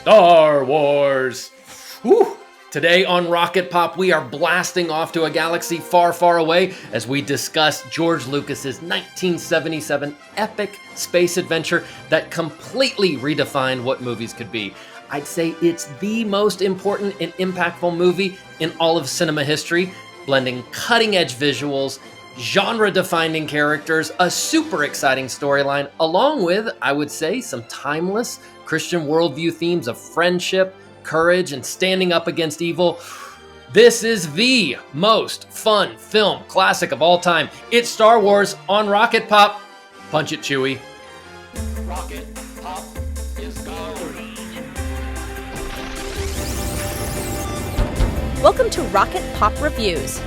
Star Wars. Whew. Today on Rocket Pop, we are blasting off to a galaxy far, far away as we discuss George Lucas's 1977 epic space adventure that completely redefined what movies could be. I'd say it's the most important and impactful movie in all of cinema history, blending cutting-edge visuals, genre-defining characters, a super exciting storyline, along with, I would say, some timeless Christian worldview themes of friendship, courage, and standing up against evil. This is the most fun film classic of all time. It's Star Wars on Rocket Pop. Punch it, Chewie. Rocket Pop is go. Welcome to Rocket Pop Reviews,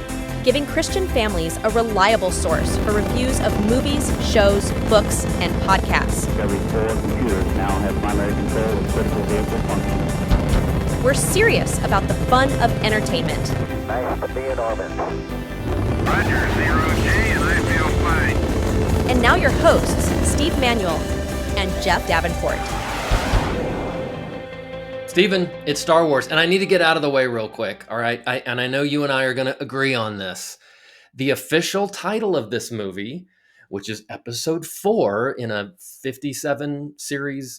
giving Christian families a reliable source for reviews of movies, shows, books, and podcasts. Every 4 computers now have primary control of critical vehicle functions. We're serious about the fun of entertainment. Nice to be in orbit. Roger, 0J, and I feel fine. And now your hosts, Steve Manuel and Jeff Davenport. Steven, it's Star Wars, and I need to get out of the way real quick, all right? I know you and I are going to agree on this. The official title of this movie, which is Episode 4 in a 57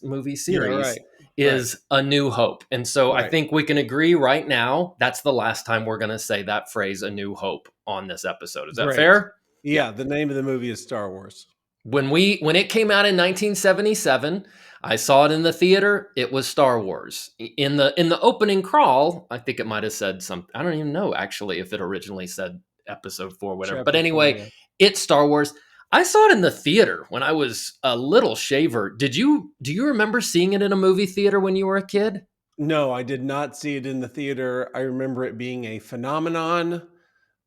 movie series, is A New Hope. And so I think we can agree right now that's the last time we're going to say that phrase, A New Hope, on this episode. Is that fair? Yeah, the name of the movie is Star Wars. When it came out in 1977, I saw it in the theater. It was Star Wars. In the opening crawl, I think it might have said something. I don't even know actually if it originally said Episode 4, whatever. Chapter but anyway, 4, yeah. It's Star Wars. I saw it in the theater when I was a little shaver. Do you remember seeing it in a movie theater when you were a kid? No, I did not see it in the theater. I remember it being a phenomenon.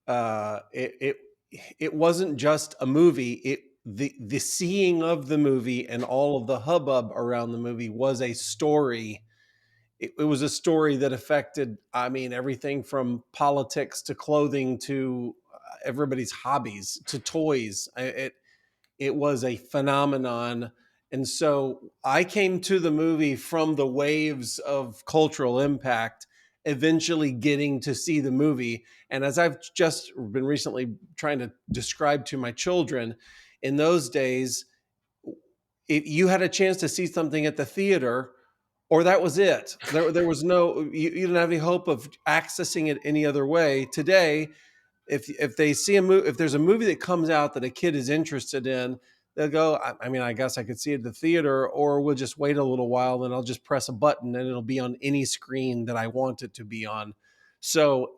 It wasn't just a movie. The seeing of the movie and all of the hubbub around the movie was a story. It was a story that affected, everything from politics to clothing to everybody's hobbies to toys. It was a phenomenon. And so I came to the movie from the waves of cultural impact, eventually getting to see the movie. And as I've just been recently trying to describe to my children, in those days, if you had a chance to see something at the theater, or that was it. There was no, you didn't have any hope of accessing it any other way. Today, if they see if there's a movie that comes out that a kid is interested in, they'll go, I guess I could see it at the theater, or we'll just wait a little while and I'll just press a button and it'll be on any screen that I want it to be on. So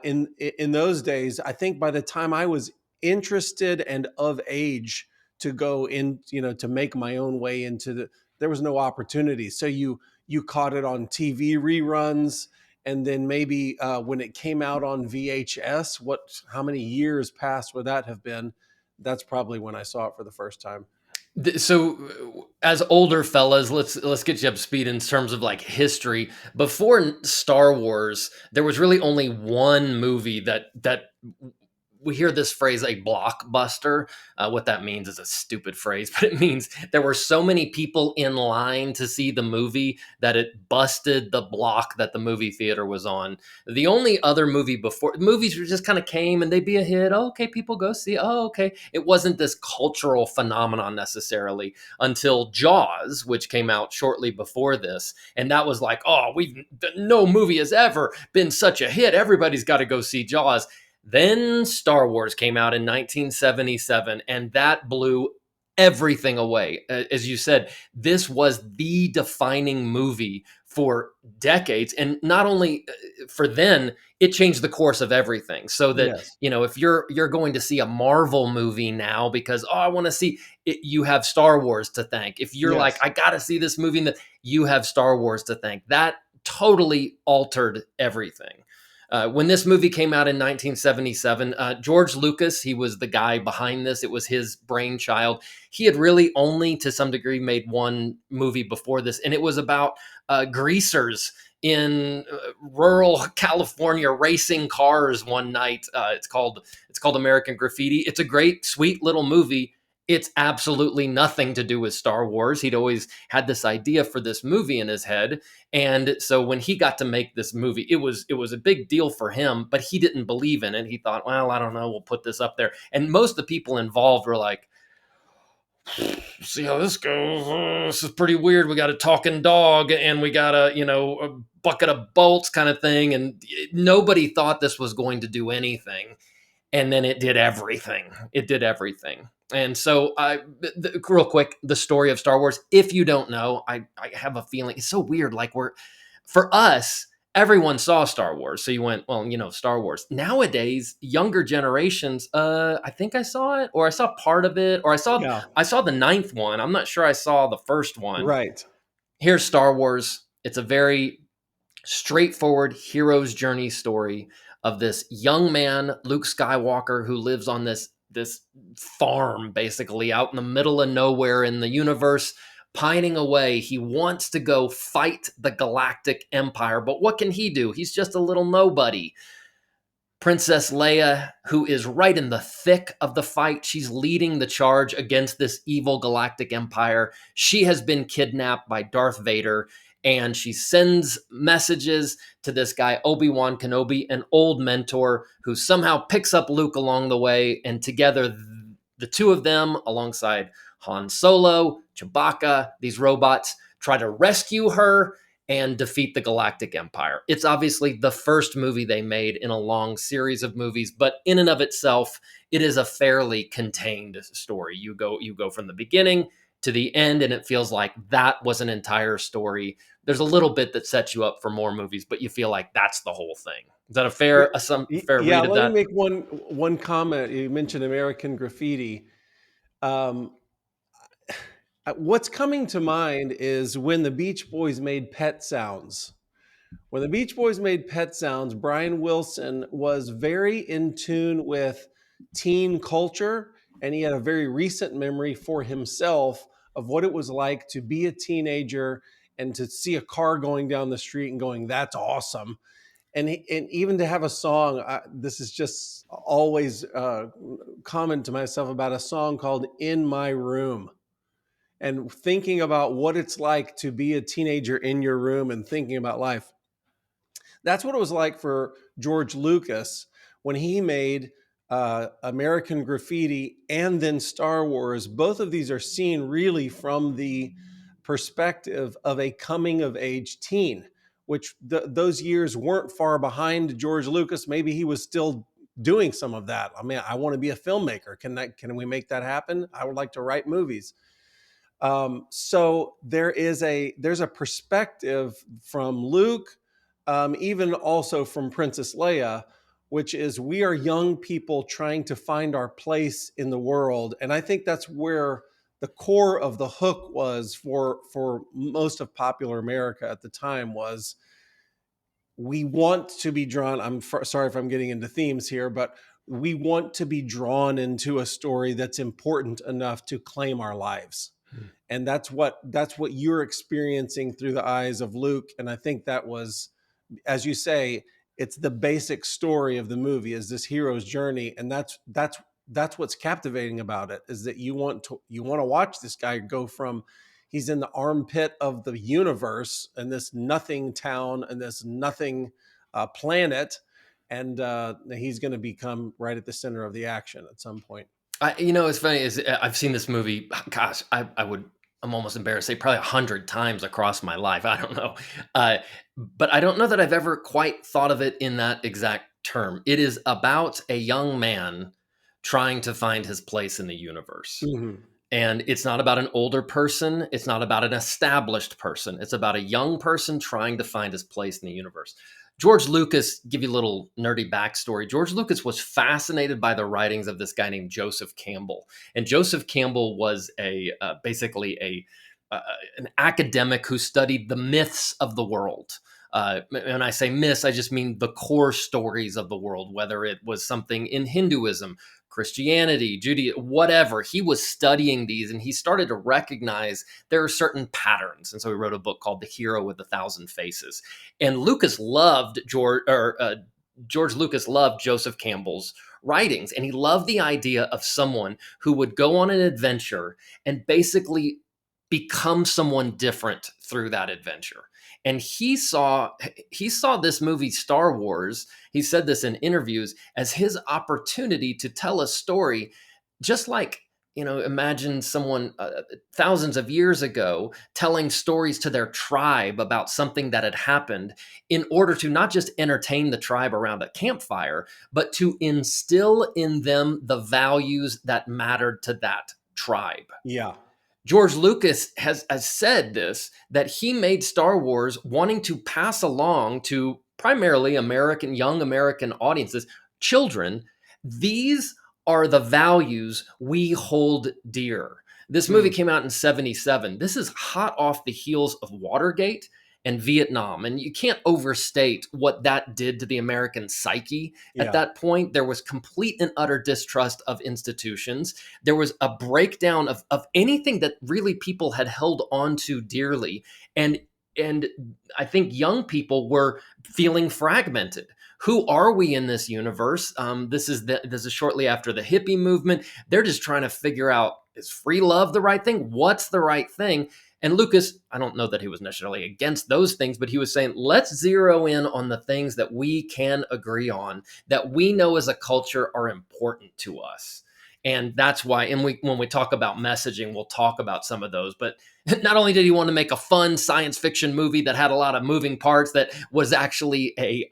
in those days, I think by the time I was interested and of age to go in, to make my own way into there was no opportunity. So you caught it on TV reruns. And then maybe when it came out on VHS, how many years past would that have been? That's probably when I saw it for the first time. So as older fellas, let's get you up to speed in terms of like history. Before Star Wars, there was really only one movie that we hear this phrase, a blockbuster. What that means is a stupid phrase, but it means there were so many people in line to see the movie that it busted the block that the movie theater was on. The only other movie before, movies just kind of came and they'd be a hit. Oh, okay, people go see. Oh, okay. It wasn't this cultural phenomenon necessarily until Jaws, which came out shortly before this. And that was like, no movie has ever been such a hit. Everybody's got to go see Jaws. Then Star Wars came out in 1977, and that blew everything away. As you said, this was the defining movie for decades. And not only for then, it changed the course of everything. So that, Yes. If you're going to see a Marvel movie now because, I want to see it, you have Star Wars to thank. If you're Yes. like, I got to see this movie, that you have Star Wars to thank. That totally altered everything. When this movie came out in 1977, George Lucas, he was the guy behind this. It was his brainchild. He had really only, to some degree, made one movie before this, and it was about greasers in rural California racing cars one night. It's called American Graffiti. It's a great, sweet little movie. It's absolutely nothing to do with Star Wars. He'd always had this idea for this movie in his head, and so when he got to make this movie, it was a big deal for him, but he didn't believe in it. He thought, well, I don't know, we'll put this up there. And most of the people involved were like, see how this goes. This is pretty weird. We got a talking dog and we got a bucket of bolts kind of thing. And nobody thought this was going to do anything. And then it did everything. It did everything. And so, real quick, the story of Star Wars. If you don't know, I have a feeling it's so weird. Like for us, everyone saw Star Wars, so you went, well, Star Wars. Nowadays, younger generations, I think I saw it, or I saw part of it, or Yeah, I saw the ninth one. I'm not sure I saw the first one. right. Here's Star Wars. It's a very straightforward hero's journey story of this young man, Luke Skywalker, who lives on this farm basically out in the middle of nowhere in the universe, pining away. He wants to go fight the galactic empire, but what can he do? He's just a little nobody. Princess Leia, who is right in the thick of the fight, she's leading the charge against this evil galactic empire. She has been kidnapped by Darth Vader, and she sends messages to this guy, Obi-Wan Kenobi, an old mentor, who somehow picks up Luke along the way. And together, the two of them, alongside Han Solo, Chewbacca, these robots, try to rescue her and defeat the Galactic Empire. It's obviously the first movie they made in a long series of movies, but in and of itself, it is a fairly contained story. You go from the beginning to the end, and it feels like that was an entire story. There's a little bit that sets you up for more movies, but you feel like that's the whole thing. Is that a fair fair Yeah, read of let me that? make one comment. You mentioned American Graffiti. Um, what's coming to mind is when the Beach Boys made Pet Sounds. When the Beach Boys made Pet Sounds, Brian Wilson was very in tune with teen culture, and he had a very recent memory for himself of what it was like to be a teenager and to see a car going down the street and going, "That's awesome." And even to have a song, this is just always common to myself about a song called "In My Room." And thinking about what it's like to be a teenager in your room and thinking about life. That's what it was like for George Lucas when he made American Graffiti and then Star Wars. Both of these are seen really from the perspective of a coming of age teen, which those years weren't far behind George Lucas. Maybe he was still doing some of that. I mean, I want to be a filmmaker. Can we make that happen? I would like to write movies. So there's a perspective from Luke, even also from Princess Leia, which is we are young people trying to find our place in the world, and I think that's where the core of the hook was for most of popular America at the time was we want to be drawn. Sorry if I'm getting into themes here, but we want to be drawn into a story that's important enough to claim our lives. And that's what you're experiencing through the eyes of Luke. And I think that was, as you say, it's the basic story of the movie is this hero's journey, and that's what's captivating about it is that you want to watch this guy go from he's in the armpit of the universe and this nothing town and this nothing planet, and he's going to become right at the center of the action at some point. It's funny is I've seen this movie. Gosh, I'm almost embarrassed to say probably 100 times across my life. I don't know, but I don't know that I've ever quite thought of it in that exact term. It is about a young man trying to find his place in the universe. Mm-hmm. And it's not about an older person. It's not about an established person. It's about a young person trying to find his place in the universe. George Lucas, give you a little nerdy backstory. George Lucas was fascinated by the writings of this guy named Joseph Campbell, and Joseph Campbell was basically an academic who studied the myths of the world. When I say myths, I just mean the core stories of the world, whether it was something in Hinduism, Christianity, Judaism, whatever. He was studying these and he started to recognize there are certain patterns. And so he wrote a book called The Hero with a Thousand Faces. And Lucas loved George Lucas loved Joseph Campbell's writings, and he loved the idea of someone who would go on an adventure and basically become someone different through that adventure. And he saw this movie Star Wars, he said this in interviews, as his opportunity to tell a story, just like, imagine someone thousands of years ago telling stories to their tribe about something that had happened, in order to not just entertain the tribe around a campfire, but to instill in them the values that mattered to that tribe. Yeah. George Lucas has said this, that he made Star Wars wanting to pass along to primarily young American audiences, children, these are the values we hold dear. This movie Mm. came out in 77. This is hot off the heels of Watergate and Vietnam. And you can't overstate what that did to the American psyche. At Yeah. that point, there was complete and utter distrust of institutions. There was a breakdown of anything that really people had held on to dearly. And I think young people were feeling fragmented. Who are we in this universe? This is shortly after the hippie movement. They're just trying to figure out, is free love the right thing? What's the right thing? And Lucas, I don't know that he was necessarily against those things, but he was saying, let's zero in on the things that we can agree on, that we know as a culture are important to us. And that's why, and when we talk about messaging, we'll talk about some of those. But not only did he want to make a fun science fiction movie that had a lot of moving parts, that was actually a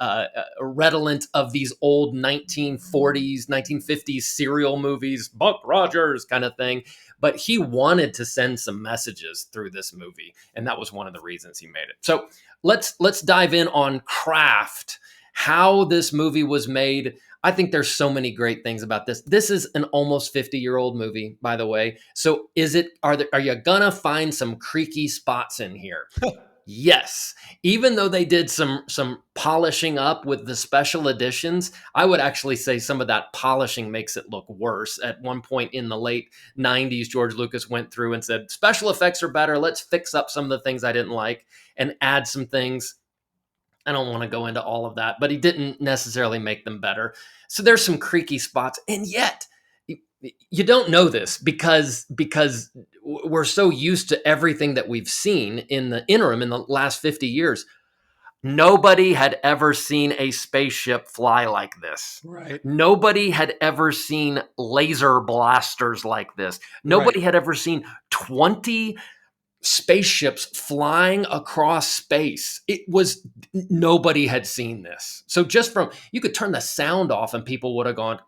redolent of these old 1940s, 1950s serial movies, Buck Rogers kind of thing, but he wanted to send some messages through this movie, and that was one of the reasons he made it. So let's dive in on craft, how this movie was made. I think there's so many great things about this. This is an almost 50-year-old movie, by the way. So are you gonna find some creaky spots in here? Yes. Even though they did some polishing up with the special editions, I would actually say some of that polishing makes it look worse. At one point in the late 90s, George Lucas went through and said, special effects are better. Let's fix up some of the things I didn't like and add some things. I don't want to go into all of that, but he didn't necessarily make them better. So there's some creaky spots. And yet, you don't know this because we're so used to everything that we've seen in the interim in the last 50 years. Nobody had ever seen a spaceship fly like this. Right. Nobody had ever seen laser blasters like this. Nobody Right. had ever seen 20 spaceships flying across space. Nobody had seen this. So you could turn the sound off and people would have gone,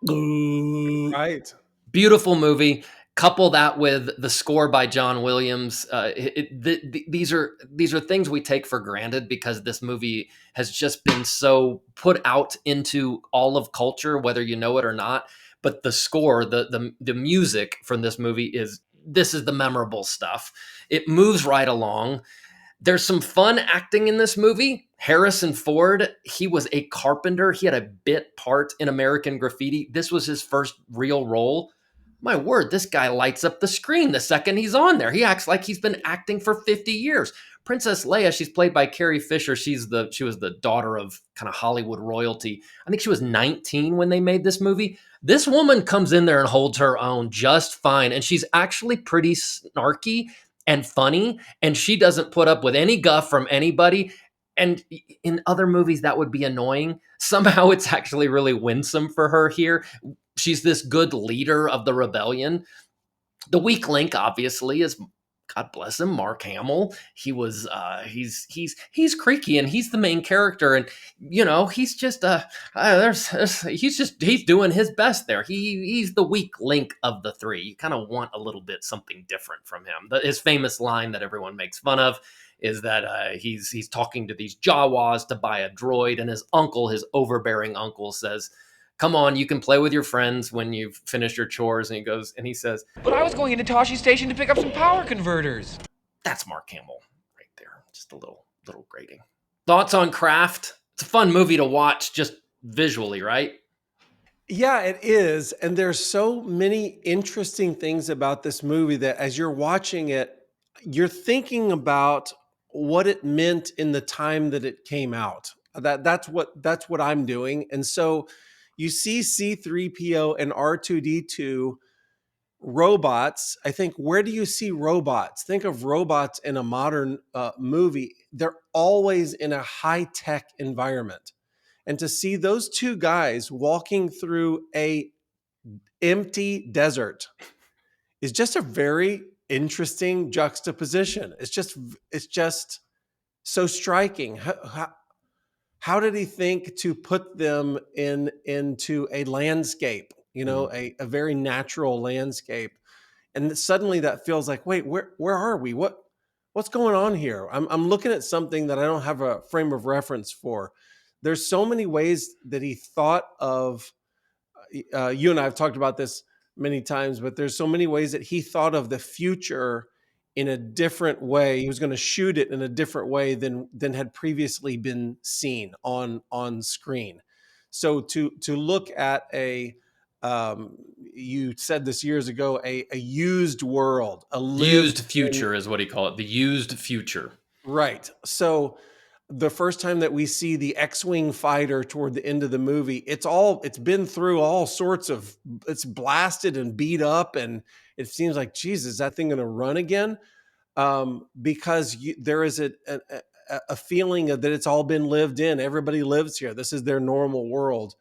Right. beautiful movie. Couple that with the score by John Williams. These are things we take for granted because this movie has just been so put out into all of culture, whether you know it or not. But the score, the music from this movie is the memorable stuff. It moves right along. There's some fun acting in this movie. Harrison Ford, he was a carpenter. He had a bit part in American Graffiti. This was his first real role. My word, this guy lights up the screen the second he's on there. He acts like he's been acting for 50 years. Princess Leia, she's played by Carrie Fisher. She was the daughter of kind of Hollywood royalty. I think she was 19 when they made this movie. This woman comes in there and holds her own just fine. And she's actually pretty snarky and funny. And she doesn't put up with any guff from anybody. And in other movies, that would be annoying. Somehow it's actually really winsome for her here. She's this good leader of the rebellion. The weak link, obviously, is, God bless him, Mark Hamill. He was he's creaky and he's the main character, and he's just he's doing his best there. He's the weak link of the three. You kind of want a little bit something different from him. His famous line that everyone makes fun of is that he's talking to these Jawas to buy a droid, and his overbearing uncle says, come on, you can play with your friends when you've finished your chores. And he says, But I was going into Toshi Station to pick up some power converters. that's Mark Hamill right there. Just a little grating. Thoughts on Craft? It's a fun movie to watch just visually, right? Yeah, it is. And there's so many interesting things about this movie that as you're watching it, you're thinking about what it meant in the time that it came out. That's what I'm doing. And so you see C3PO and R2D2 robots. I think, where do you see robots? Think of robots in a modern movie. They're always in a high-tech environment. And to see those two guys walking through a empty desert is just a very interesting juxtaposition. It's just so striking. How did he think to put them into a landscape, Mm. a very natural landscape? And suddenly that feels like, wait, where are we? What's going on here? I'm looking at something that I don't have a frame of reference for. There's so many ways that he thought of. You and I have talked about this many times, but there's so many ways that he thought of the future in a different way. He was going to shoot it in a different way than had previously been seen on screen. So to look at you said this years ago, a used world, a Used lived in. future is what he called it. The used future. Right. So the first time that we see the X-wing fighter toward the end of the movie, it's been through all sorts of, it's blasted and beat up, and it seems like, Jesus, is that thing going to run again? Because there is a feeling of that it's all been lived in. Everybody lives here. This is their normal world,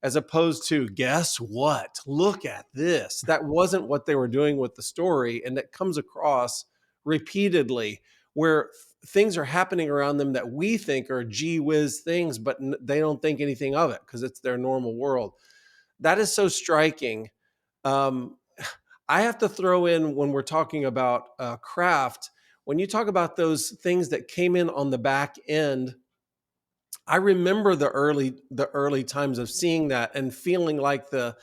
as opposed to, guess what? Look at this. That wasn't what they were doing with the story, and that comes across repeatedly, where things are happening around them that we think are gee whiz things, but they don't think anything of it because it's their normal world. That is so striking. Um, I have to throw in, when we're talking about craft, when you talk about those things that came in on the back end, I remember the early times of seeing that and feeling like the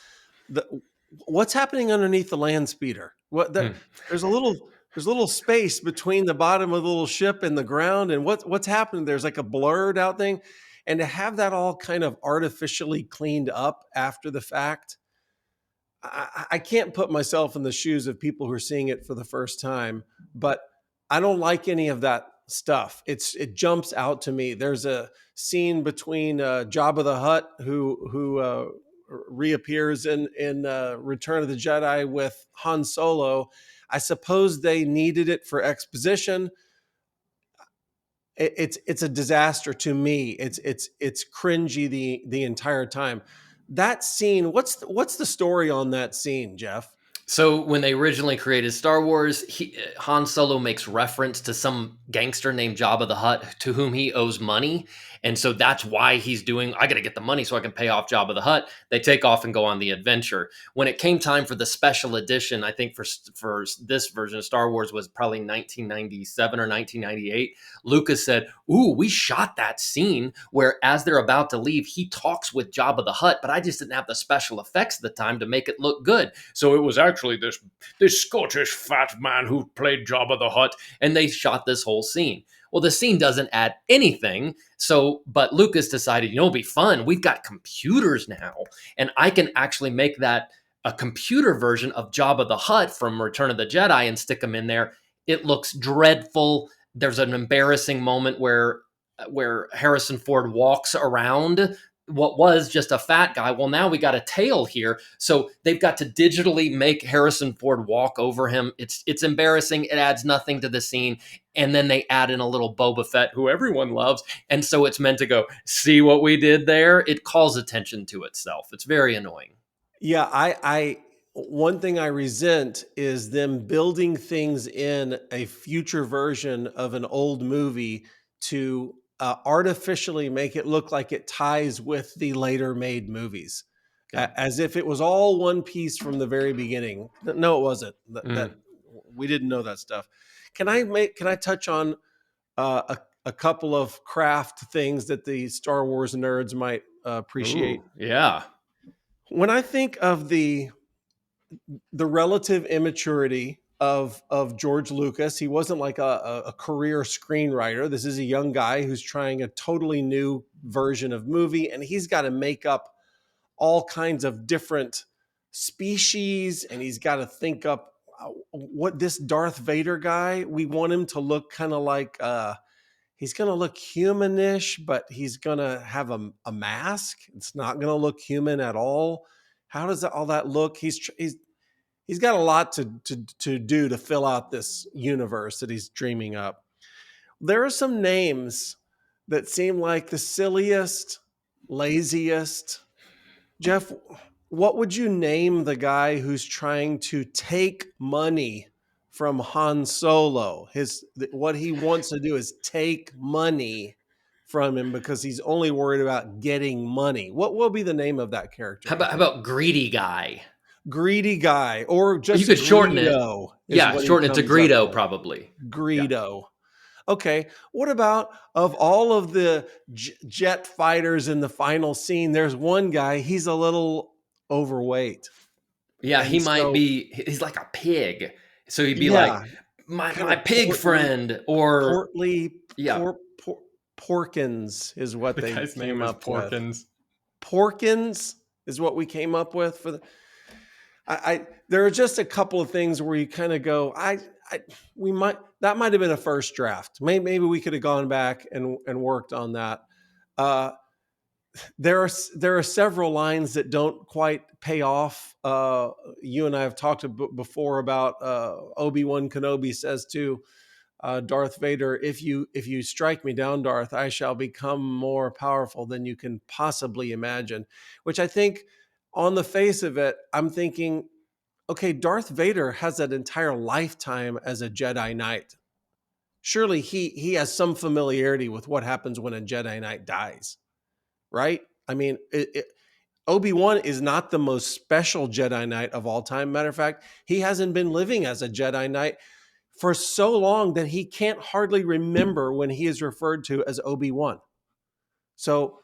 what's happening underneath the land speeder. Hmm. There's a little space between the bottom of the little ship and the ground, and what's happening? There's like a blurred out thing, and to have that all kind of artificially cleaned up after the fact, I can't put myself in the shoes of people who are seeing it for the first time, but I don't like any of that stuff. It jumps out to me. There's a scene between Jabba the Hutt, who reappears in Return of the Jedi, with Han Solo. I suppose they needed it for exposition. It's a disaster to me. It's cringy the entire time. That scene. What's the story on that scene, Jeff? So when they originally created Star Wars, Han Solo makes reference to some gangster named Jabba the Hutt to whom he owes money. And so that's why he's doing, I got to get the money so I can pay off Jabba the Hutt. They take off and go on the adventure. When it came time for the special edition, I think for this version of Star Wars was probably 1997 or 1998, Lucas said, "Ooh, we shot that scene where as they're about to leave, he talks with Jabba the Hutt, but I just didn't have the special effects at the time to make it look good. So it was actually this Scottish fat man who played Jabba the Hutt, and they shot this whole scene." Well, the scene doesn't add anything. So, but Lucas decided, it'd be fun. We've got computers now, and I can actually make that a computer version of Jabba the Hutt from Return of the Jedi and stick him in there. It looks dreadful. There's an embarrassing moment where Harrison Ford walks around what was just a fat guy. Well, now we got a tail here. So they've got to digitally make Harrison Ford walk over him. It's embarrassing. It adds nothing to the scene. And then they add in a little Boba Fett, who everyone loves. And so it's meant to go, see what we did there? It calls attention to itself. It's very annoying. Yeah, I one thing I resent is them building things in a future version of an old movie to artificially make it look like it ties with the later made movies, Okay. as if it was all one piece from the very beginning. No, it wasn't. That Mm. we didn't know that stuff. Can I touch on a couple of craft things that the Star Wars nerds might appreciate? Ooh, yeah. When I think of the relative immaturity of George Lucas, he wasn't like a career screenwriter. This is a young guy who's trying a totally new version of movie, and he's got to make up all kinds of different species, and he's got to think up what this Darth Vader guy, we want him to look kind of like he's going to look humanish, but he's going to have a mask. It's not going to look human at all. How does all that look? He's got a lot to do to fill out this universe that he's dreaming up. There are some names that seem like the silliest, laziest. Jeff, what would you name the guy who's trying to take money from Han Solo? What he wants to do is take money from him because he's only worried about getting money. What will be the name of that character? How about greedy guy? Greedy guy, or You just could shorten it. Greedo is Yeah, what he shorten it to comes up Greedo, with. probably. Greedo. Okay, what about of all of the jet fighters in the final scene? There's one guy, he's a little overweight. Yeah, And he might so, be. He's like a pig, so he'd be like yeah, my kind my of pig friend, or portly, yeah. Porkins is what The they guy's came name is up with. Porkins. Porkins is what we came up with for the. There are just a couple of things where you kind of go, that might have been a first draft. Maybe we could have gone back and worked on that. There are several lines that don't quite pay off. You and I have talked before about Obi-Wan Kenobi says to Darth Vader, if you strike me down, Darth, I shall become more powerful than you can possibly imagine. Which I think, on the face of it, I'm thinking, okay, Darth Vader has an entire lifetime as a Jedi Knight. Surely he has some familiarity with what happens when a Jedi Knight dies, right? I mean, Obi-Wan is not the most special Jedi Knight of all time. Matter of fact, he hasn't been living as a Jedi Knight for so long that he can't hardly remember when he is referred to as Obi-Wan. So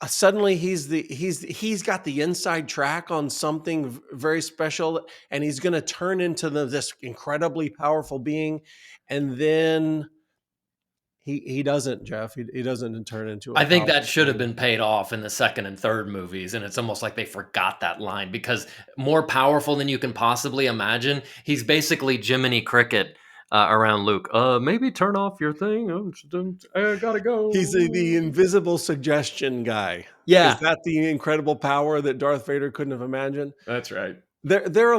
suddenly he's got the inside track on something very special, and he's going to turn into this incredibly powerful being, and then he doesn't, Jeff. He doesn't turn into a I think that powerful should have being. been paid off in the second and third movies, and it's almost like they forgot that line, because more powerful than you can possibly imagine. He's basically Jiminy Cricket around Luke. Maybe turn off your thing. I gotta go. He's the invisible suggestion guy. Is Yeah, that the incredible power that Darth Vader couldn't have imagined? that's right. There are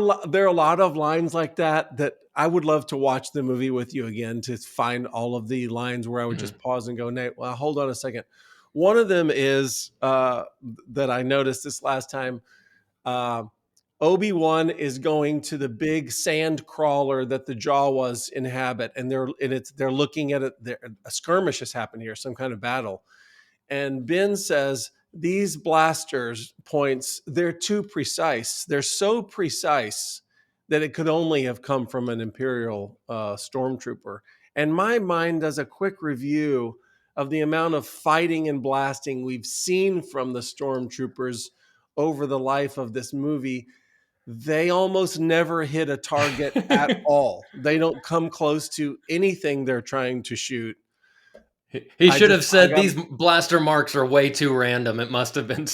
a lot of lines like that I would love to watch the movie with you again to find all of the lines where I would Mhm. just pause and go, Nate, well, hold on a second. One of them is that I noticed this last time. Uh, Obi-Wan is going to the big sand crawler that the Jawas inhabit, and they're looking at it. A skirmish has happened here, some kind of battle. And Ben says, these blasters points, they're too precise. They're so precise that it could only have come from an Imperial stormtrooper. And my mind does a quick review of the amount of fighting and blasting we've seen from the stormtroopers over the life of this movie. They almost never hit a target at all. They don't come close to anything they're trying to shoot. He I should just, have I said got these blaster marks are way too random. It must have been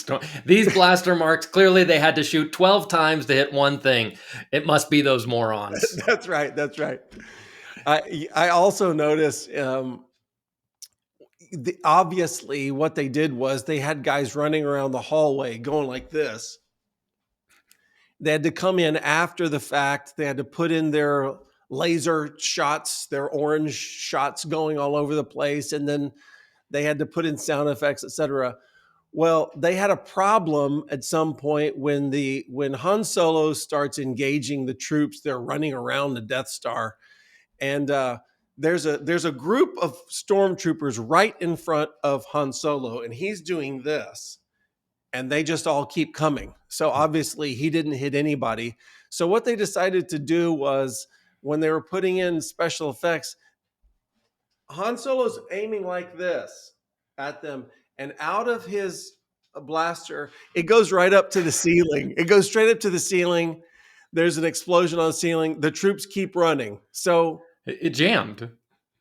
these blaster marks. Clearly, they had to shoot 12 times to hit one thing. It must be those morons. That's right. That's right. I also noticed obviously what they did was they had guys running around the hallway going like this. They had to come in after the fact. They had to put in their laser shots, their orange shots going all over the place, and then they had to put in sound effects, etc. Well, they had a problem at some point when Han Solo starts engaging the troops. They're running around the Death Star, and there's a group of stormtroopers right in front of Han Solo, and he's doing this, and they just all keep coming. So obviously he didn't hit anybody. So what they decided to do was, when they were putting in special effects, Han Solo's aiming like this at them, and out of his blaster, it goes right up to the ceiling. It goes straight up to the ceiling. There's an explosion on the ceiling. The troops keep running. It jammed.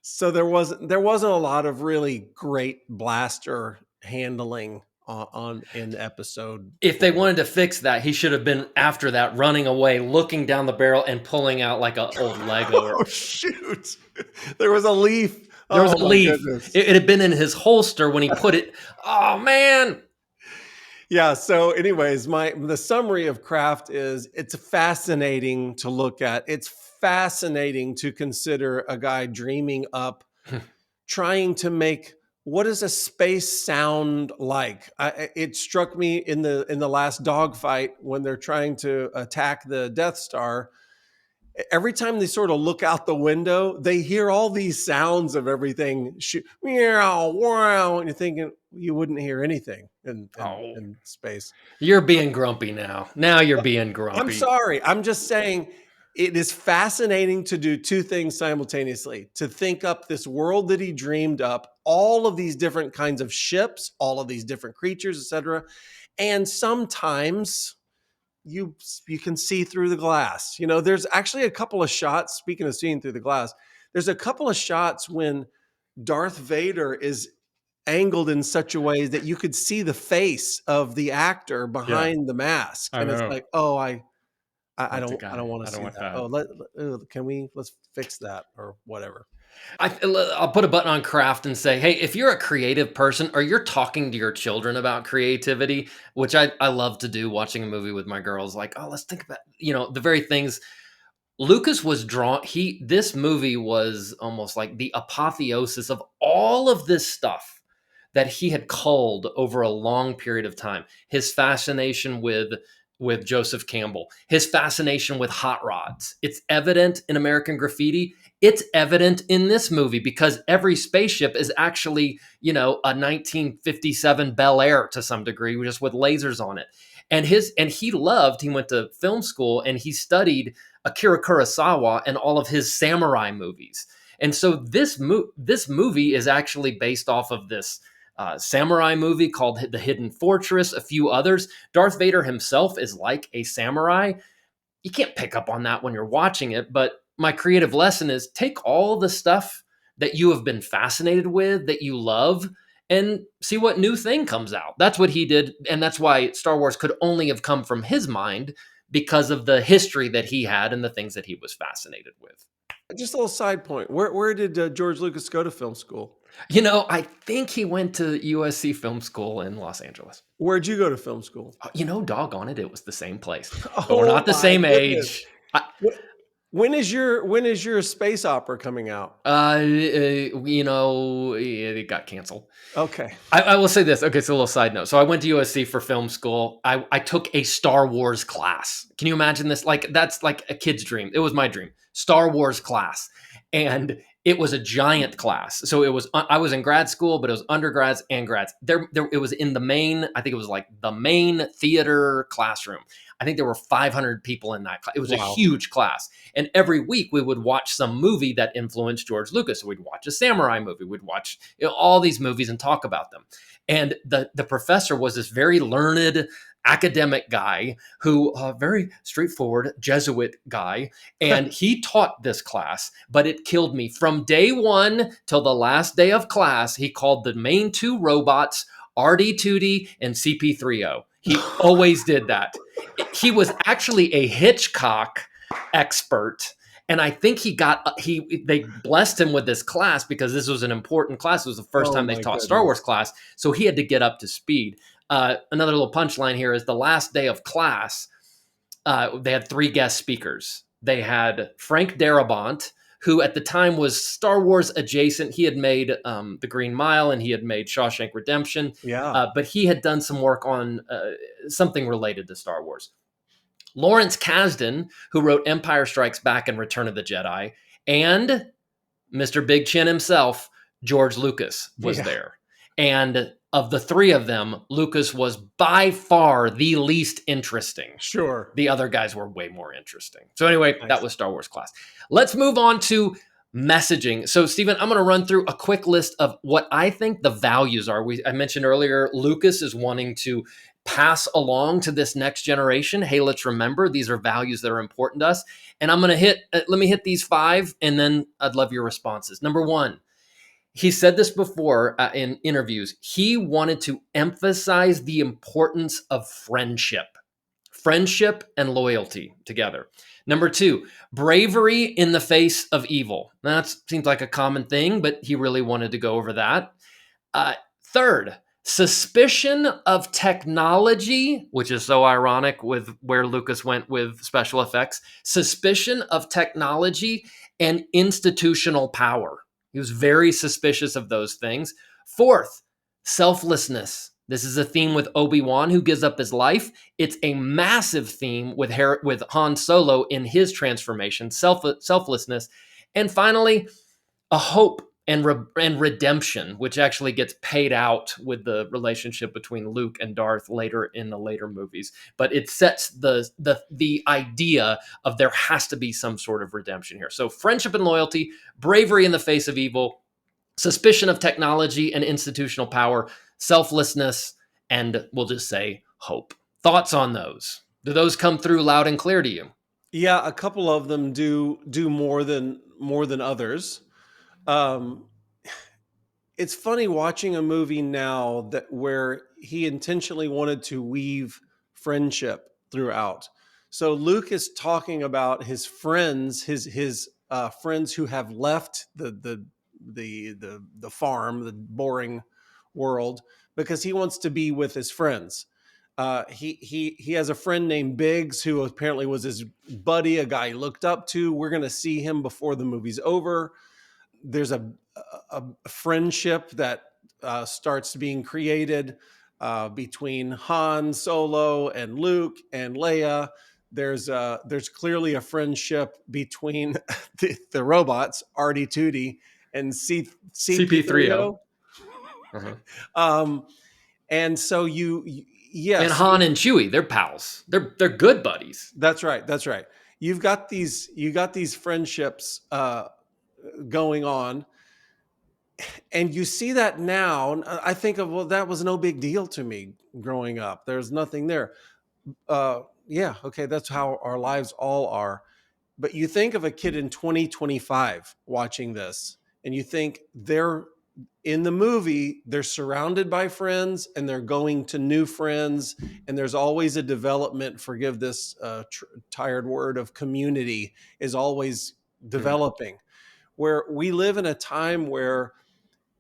So there wasn't a lot of really great blaster handling on in episode If they 4. wanted to fix that, he should have been after that, running away, looking down the barrel, and pulling out like an old Lego. Oh shoot! There was a leaf There was Oh a my leaf. goodness. It had been in his holster when he put it. Oh man. Yeah. So, anyways, the summary of Craft is it's fascinating to look at. It's fascinating to consider a guy dreaming up, trying to make what does a space sound like. It struck me in the last dogfight when they're trying to attack the Death Star. Every time they sort of look out the window, they hear all these sounds of everything, meow, wow, and you're thinking you wouldn't hear anything Oh, in space. you're being grumpy now. Now you're being I'm grumpy. sorry. I'm just saying it is fascinating to do two things simultaneously, to think up this world that he dreamed up, all of these different kinds of ships, all of these different creatures, etc. And sometimes you can see through the glass. You know, there's actually a couple of shots, speaking of seeing through the glass, there's a couple of shots when Darth Vader is angled in such a way that you could see the face of the actor Yeah, behind the mask. I And it's know. like, oh, I That's a don't guy. want I to don't see want that. that. Oh, let's fix that or whatever. I'll put a button on Craft and say, hey, if you're a creative person or you're talking to your children about creativity, which I love to do watching a movie with my girls, like, oh, let's think about, the very things Lucas was drawn. This movie was almost like the apotheosis of all of this stuff that he had culled over a long period of time. His fascination with Joseph Campbell, his fascination with hot rods. It's evident in American Graffiti. It's evident in this movie because every spaceship is actually, a 1957 Bel Air to some degree, just with lasers on it. He went to film school and he studied Akira Kurosawa and all of his samurai movies. And so this movie is actually based off of this samurai movie called The Hidden Fortress, a few others. Darth Vader himself is like a samurai. You can't pick up on that when you're watching it, but my creative lesson is take all the stuff that you have been fascinated with, that you love, and see what new thing comes out. That's what he did, and that's why Star Wars could only have come from his mind because of the history that he had and the things that he was fascinated with. Just a little side point. Where did George Lucas go to film school? I think he went to USC Film School in Los Angeles. Where'd you go to film school? Doggone it, it was the same place. But we're Oh not the my same goodness. age. When is your space opera coming out? It got canceled. Okay. I will say this. Okay, so a little side note. So I went to USC for film school. I took a Star Wars class. Can you imagine this? Like that's like a kid's dream. It was my dream. Star Wars class. And it was a giant class. So I was in grad school, but it was undergrads and grads. It was in the main, I think it was like the main theater classroom. I think there were 500 people in that class. It was a huge class. And every week we would watch some movie that influenced George Lucas. So we'd watch a samurai movie. We'd watch all these movies and talk about them. And the professor was this very learned academic guy who very straightforward Jesuit guy. And he taught this class, but it killed me. From day one till the last day of class, he called the main two robots RD2D and CP30. He always did that. He was actually a Hitchcock expert. And I think they blessed him with this class because this was an important class. It was the first time they taught Star Wars class. So he had to get up to speed. Another little punchline here is the last day of class, they had 3 guest speakers. They had Frank Darabont, who at the time was Star Wars adjacent. He had made The Green Mile and he had made Shawshank Redemption. Yeah. But he had done some work on something related to Star Wars. Lawrence Kasdan, who wrote Empire Strikes Back and Return of the Jedi, and Mr. Big Chin himself, George Lucas, was there. And of the 3 of them, Lucas was by far the least interesting. Sure. The other guys were way more interesting. So anyway, that was Star Wars class. Let's move on to messaging. So Stephen, I'm going to run through a quick list of what I think the values are. I mentioned earlier, Lucas is wanting to pass along to this next generation. Hey, let's remember these are values that are important to us. And let me hit these 5, and then I'd love your responses. Number 1, he said this before in interviews. He wanted to emphasize the importance of friendship. friendship and loyalty together. Number two, bravery in the face of evil. That seems like a common thing, but he really wanted to go over that. Uh, Third, suspicion of technology, which is so ironic with where Lucas went with special effects, suspicion of technology and institutional power. He was very suspicious of those things. Fourth, selflessness. This is a theme with Obi-Wan, who gives up his life. It's a massive theme with Han Solo in his transformation, selflessness. And finally, a hope and redemption, which actually gets paid out with the relationship between Luke and Darth later in the later movies. But it sets the idea of there has to be some sort of redemption here. So friendship and loyalty, bravery in the face of evil, suspicion of technology and institutional power, selflessness, and we'll just say hope. Thoughts on those? Do those come through loud and clear to you? Yeah, a couple of them do more than others. Um, it's funny watching a movie now that where he intentionally wanted to weave friendship throughout. So Luke is talking about his friends, his friends who have left the farm, the boring world, because he wants to be with his friends. He has a friend named Biggs who apparently was his buddy, a guy he looked up to. We're going to see him before the movie's over. There's a friendship that starts being created between Han Solo and Luke and Leia. There's clearly a friendship between the robots R2D2 and CP3O. CP3O. Uh-huh. And so yes, And Han and Chewie, they're pals. They're good buddies. that's right. That's right. You got these friendships going on, and you see that now. And I think of, well, that was no big deal to me growing up. There's nothing there. Yeah, okay, that's how our lives all are. But you think of a kid in 2025 watching this, and you think they're in the movie, they're surrounded by friends and they're going to new friends. And there's always a development, forgive this tired word of community, is always Mm, developing. Where we live in a time where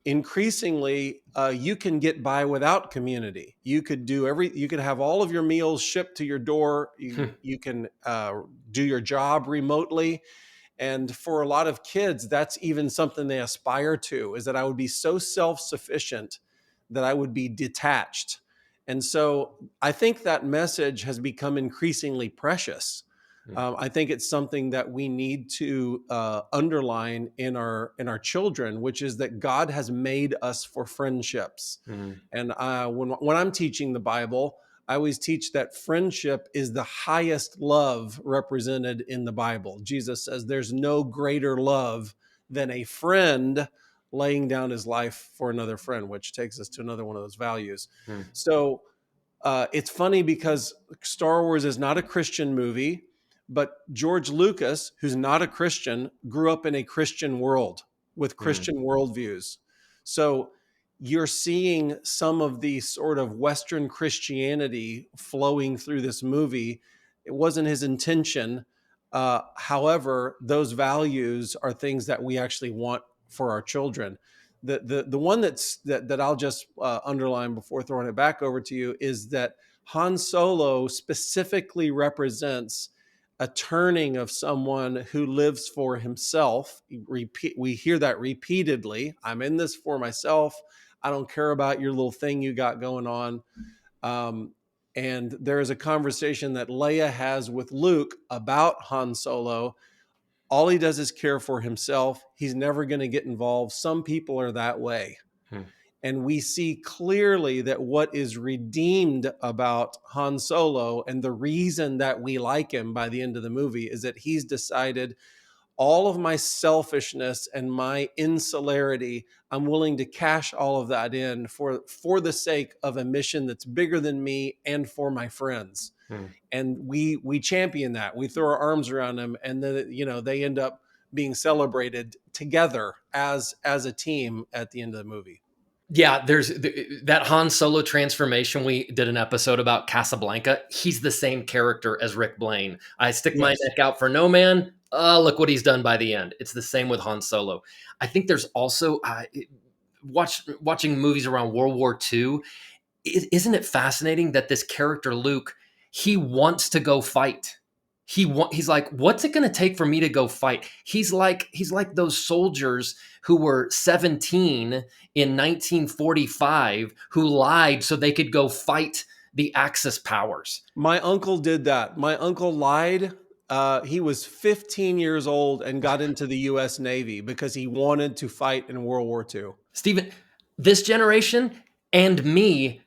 increasingly you can get by without community. You could have all of your meals shipped to your door. you, mm, you can do your job remotely. And for a lot of kids, that's even something they aspire to, is that I would be so self-sufficient that I would be detached. And so I think that message has become increasingly precious. mm, I think it's something that we need to underline in our children, which is that God has made us for friendships. mm, And when I'm teaching the Bible, I always teach that friendship is the highest love represented in the Bible. Jesus says there's no greater love than a friend laying down his life for another friend, which takes us to another one of those values. mm, So it's funny because Star Wars is not a Christian movie, but George Lucas, who's not a Christian, grew up in a Christian world with mm, Christian worldviews. So you're seeing some of the sort of Western Christianity flowing through this movie. It wasn't his intention. However, those values are things that we actually want for our children. The one that I'll just underline before throwing it back over to you is that Han Solo specifically represents a turning of someone who lives for himself. We hear that repeatedly. I'm in this for myself. I don't care about your little thing you got going on. Um, and there is a conversation that Leia has with Luke about Han Solo. All he does is care for himself. He's never going to get involved. Some people are that way. mm, And we see clearly that what is redeemed about Han Solo and the reason that we like him by the end of the movie is that he's decided all of my selfishness and my insularity, I'm willing to cash all of that in for the sake of a mission that's bigger than me and for my friends. mm. And we champion that. We throw our arms around them, and then they end up being celebrated together as a team at the end of the movie. Yeah, there's that Han Solo transformation. We did an episode about Casablanca. He's the same character as Rick Blaine. I stick my Yes. neck out for no man. Look what he's done by the end. It's the same with Han Solo. I think there's also watching movies around World War II. Isn't it fascinating that this character Luke, he wants to go fight. He's like, what's it going to take for me to go fight? He's like those soldiers who were 17 in 1945 who lied so they could go fight the Axis powers. My uncle did that. My uncle lied. He was 15 years old and got into the U.S. Navy because he wanted to fight in World War II. Stephen, this generation and me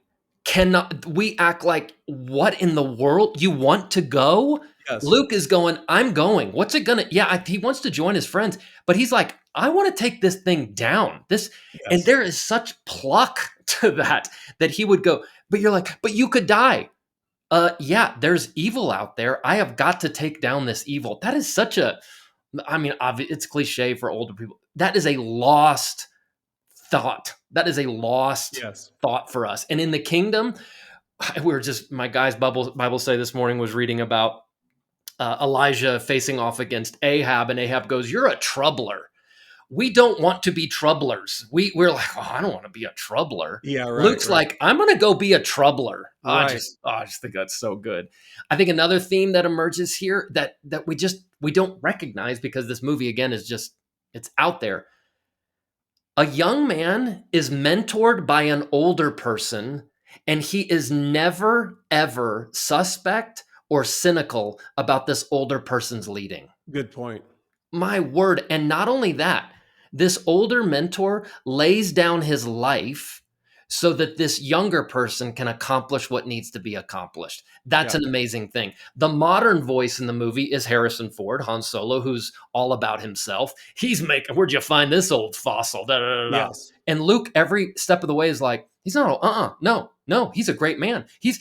cannot, we act like, what in the world? You want to go? Yes. Luke is going, I'm going. What's it gonna? Yeah, he wants to join his friends, but he's like, I want to take this thing down. And Yes. there is such pluck to that he would go. But you're like, but you could die. Yeah, there's evil out there. I have got to take down this evil. That is such a, I mean, it's cliche for older people. That is a lost thought. That is a lost Yes. thought for us. And in the kingdom, my guy's Bible study this morning was reading about Elijah facing off against Ahab, and Ahab goes, "You're a troubler. We don't want to be troublers. We're like, oh, I don't want to be a troubler." Yeah. Right. Luke's right. like, I'm going to go be a troubler. Right. I just think that's so good. I think another theme that emerges here that we don't recognize because this movie again is just, it's out there. A young man is mentored by an older person, and he is never, ever suspect or cynical about this older person's leading. Good point. My word. And not only that, this older mentor lays down his life so that this younger person can accomplish what needs to be accomplished. That's Yeah. an amazing thing. The modern voice in the movie is Harrison Ford, Han Solo, who's all about himself. He's making, where'd you find this old fossil? Da, da, da, da. Yes. And Luke, every step of the way, is like, he's not, no, he's a great man. He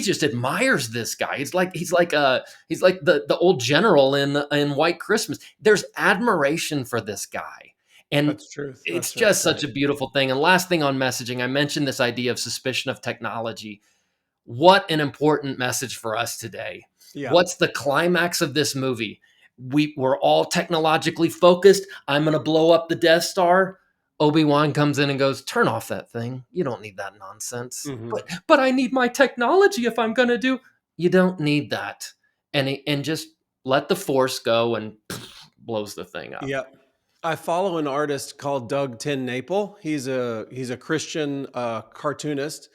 just admires this guy. He's like the old general in White Christmas. There's admiration for this guy. And That's truth. it's That's just right. such a beautiful thing. And last thing on messaging, I mentioned this idea of suspicion of technology. What an important message for us today. Yeah. What's the climax of this movie? We're all technologically focused. I'm going to blow up the Death Star. Obi-Wan comes in and goes, turn off that thing. You don't need that nonsense. Mhm. But I need my technology if I'm going to do. You don't need that. And just let the Force go and blows the thing up. Yeah. I follow an artist called Doug Tin Naple. He's a Christian cartoonist,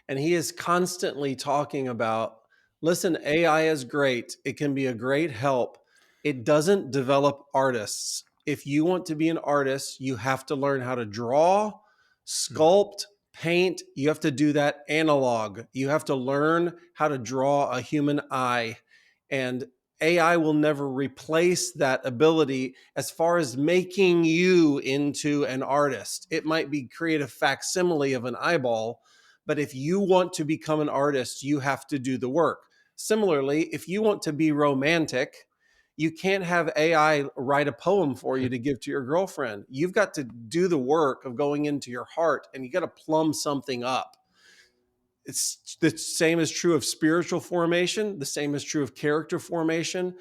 and he is constantly talking about, listen, AI is great. It can be a great help. It doesn't develop artists. If you want to be an artist, you have to learn how to draw, sculpt, paint. You have to do that analog. You have to learn how to draw a human eye. And AI will never replace that ability as far as making you into an artist. It might be create a facsimile of an eyeball, but if you want to become an artist, you have to do the work. Similarly, if you want to be romantic, you can't have AI write a poem for you to give to your girlfriend. You've got to do the work of going into your heart, and you got to plumb something up. It's the same is true of spiritual formation. The same is true of character formation.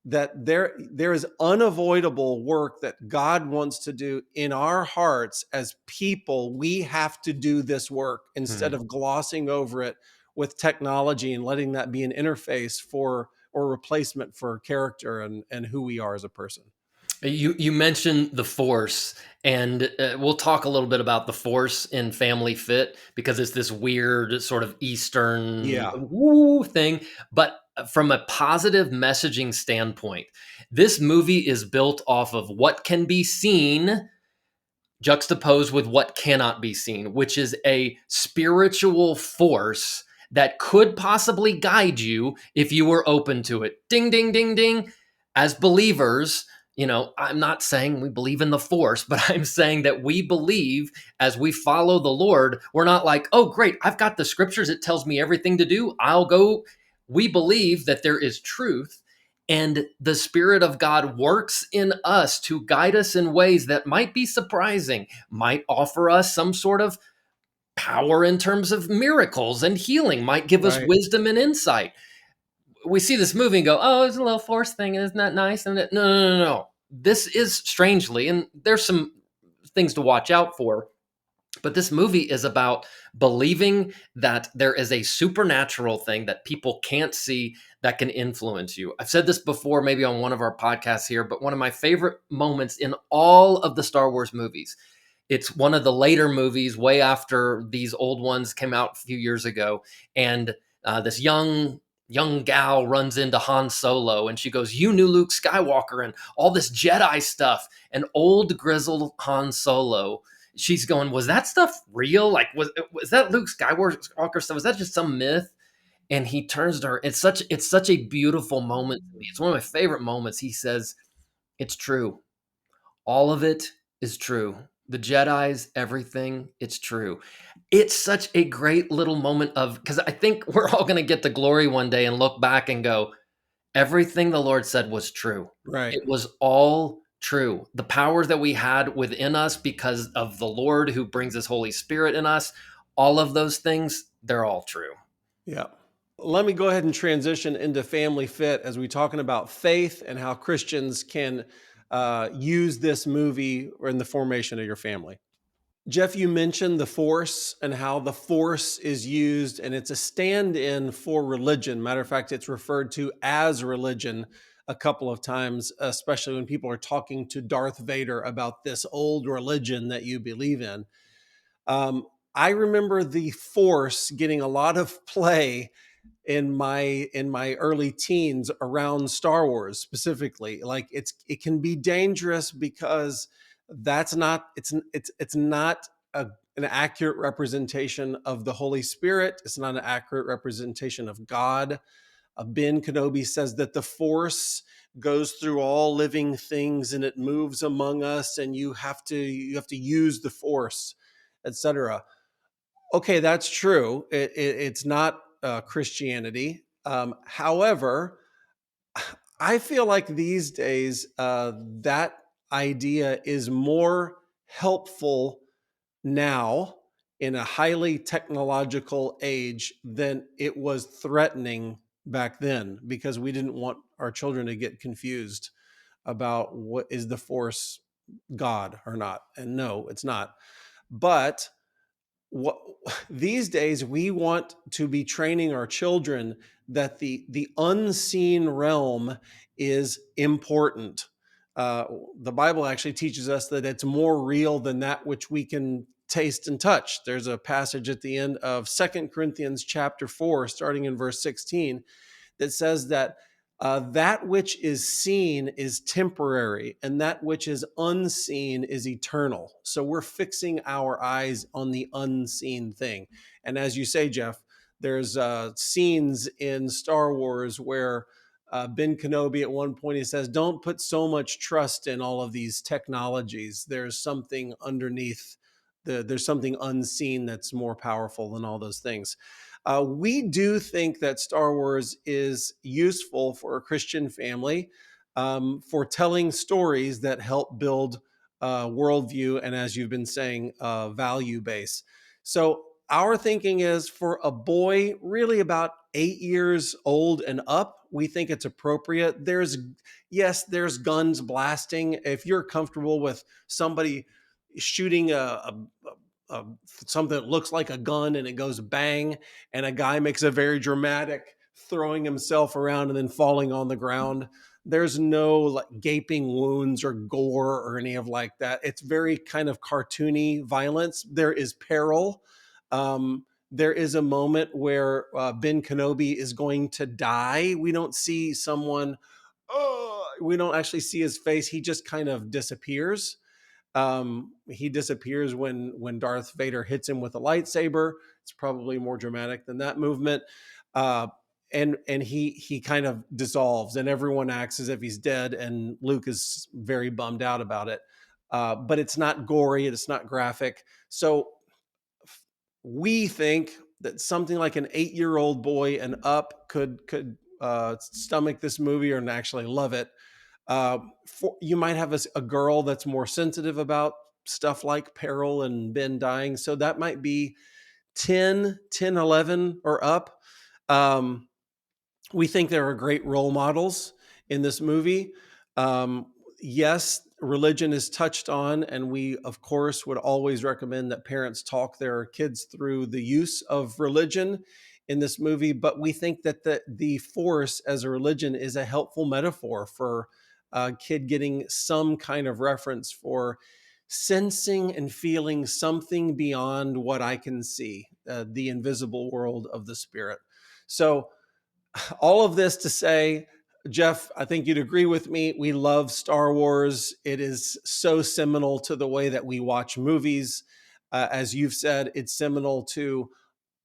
That there is unavoidable work that God wants to do in our hearts as people. We have to do this work instead of glossing over it with technology and letting that be an interface for or replacement for character and who we are as a person. You mentioned the Force, and we'll talk a little bit about the Force in Family Fit because it's this weird sort of Eastern woo thing. But from a positive messaging standpoint, this movie is built off of what can be seen juxtaposed with what cannot be seen, which is a spiritual force that could possibly guide you if you were open to it. Ding, ding, ding, ding. As believers, I'm not saying we believe in the Force, but I'm saying that we believe as we follow the Lord. We're not like, oh, great, I've got the scriptures. It tells me everything to do. I'll go. We believe that there is truth, and the Spirit of God works in us to guide us in ways that might be surprising, might offer us some sort of power in terms of miracles and healing, might give us Right. wisdom and insight. We see this movie and go, "Oh, it's a little force thing. Isn't that nice?" And no, no, no, no. This is strangely, and there's some things to watch out for. But this movie is about believing that there is a supernatural thing that people can't see that can influence you. I've said this before, maybe on one of our podcasts here, but one of my favorite moments in all of the Star Wars movies, it's one of the later movies, way after these old ones came out a few years ago, and this young gal runs into Han Solo, and she goes, "You knew Luke Skywalker and all this Jedi stuff." And old grizzled Han Solo, she's going, "Was that stuff real? Like, was that Luke Skywalker stuff? Was that just some myth?" And he turns to her. It's such a beautiful moment to me. It's one of my favorite moments. He says, "It's true. All of it is true. The Jedi's, everything, it's true." It's such a great little moment of, because I think we're all going to get the glory one day and look back and go, everything the Lord said was true. Right. It was all true. The power that we had within us because of the Lord who brings his Holy Spirit in us, all of those things, they're all true. Yeah. Let me go ahead and transition into Family Fit as we're talking about faith and how Christians can use this movie in the formation of your family. Jeff, you mentioned the Force and how the Force is used, and it's a stand in for religion. Matter of fact, it's referred to as religion a couple of times, especially when people are talking to Darth Vader about this old religion that you believe in. I remember the Force getting a lot of play in my early teens around Star Wars specifically. Like it can be dangerous because that's not it's not an accurate representation of the Holy Spirit. It's not an accurate representation of God. Ben Kenobi says that the Force goes through all living things and it moves among us, and you have to use the Force, etc. Okay, that's true. It's not Christianity. However, I feel like these days that idea is more helpful now in a highly technological age than it was threatening back then, because we didn't want our children to get confused about what is the Force, God or not. And no, it's not. But what these days we want to be training our children that the unseen realm is important. The Bible actually teaches us that it's more real than that which we can taste and touch. There's a passage at the end of Second Corinthians chapter 4, starting in verse 16, that says that that which is seen is temporary and that which is unseen is eternal. So we're fixing our eyes on the unseen thing. And as you say, Jeff, there's scenes in Star Wars where Ben Kenobi at one point, he says, "Don't put so much trust in all of these technologies. There's something underneath. There's something unseen that's more powerful than all those things." We do think that Star Wars is useful for a Christian family, for telling stories that help build worldview and, as you've been saying, value base. So our thinking is for a boy really about 8 years old and up, we think it's appropriate. There's guns blasting. If you're comfortable with somebody shooting a something that looks like a gun and it goes bang, and a guy makes a very dramatic throwing himself around and then falling on the ground, there's no like gaping wounds or gore or any of like that. It's very kind of cartoony violence. There is peril. There is a moment where Ben Kenobi is going to die. We don't see someone, oh, we don't actually see his face. He just kind of disappears. He disappears when Darth Vader hits him with a lightsaber. It's probably more dramatic than that movement. Uh, and he kind of dissolves, and everyone acts as if he's dead. And Luke is very bummed out about it. But it's not gory. It's not graphic. So we think that something like an 8-year-old boy and up could stomach this movie and actually love it. You might have a girl that's more sensitive about stuff like peril and Ben dying, so that might be 10, 10, 11 or up. We think there are great role models in this movie. Yes, religion is touched on, and we, of course, would always recommend that parents talk their kids through the use of religion in this movie. But we think that the Force as a religion is a helpful metaphor for a kid getting some kind of reference for sensing and feeling something beyond what I can see, the invisible world of the spirit. So, all of this to say, Jeff, I think you'd agree with me. We love Star Wars. It is so seminal to the way that we watch movies. As you've said, it's seminal to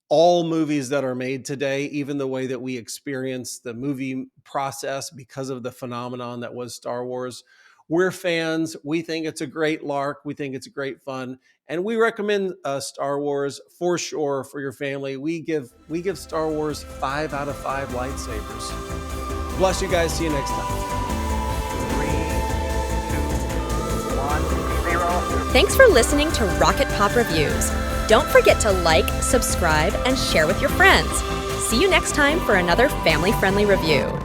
all movies that are made today, even the way that we experience the movie process because of the phenomenon that was Star Wars. We're fans. We think it's a great lark. We think it's great fun. And we recommend Star Wars for sure for your family. We give Star Wars 5 out of 5 lightsabers. Bless you guys. See you next time. 3, 2, 1, 0. Thanks for listening to Rocket Pop Reviews. Don't forget to like, subscribe, and share with your friends. See you next time for another family-friendly review.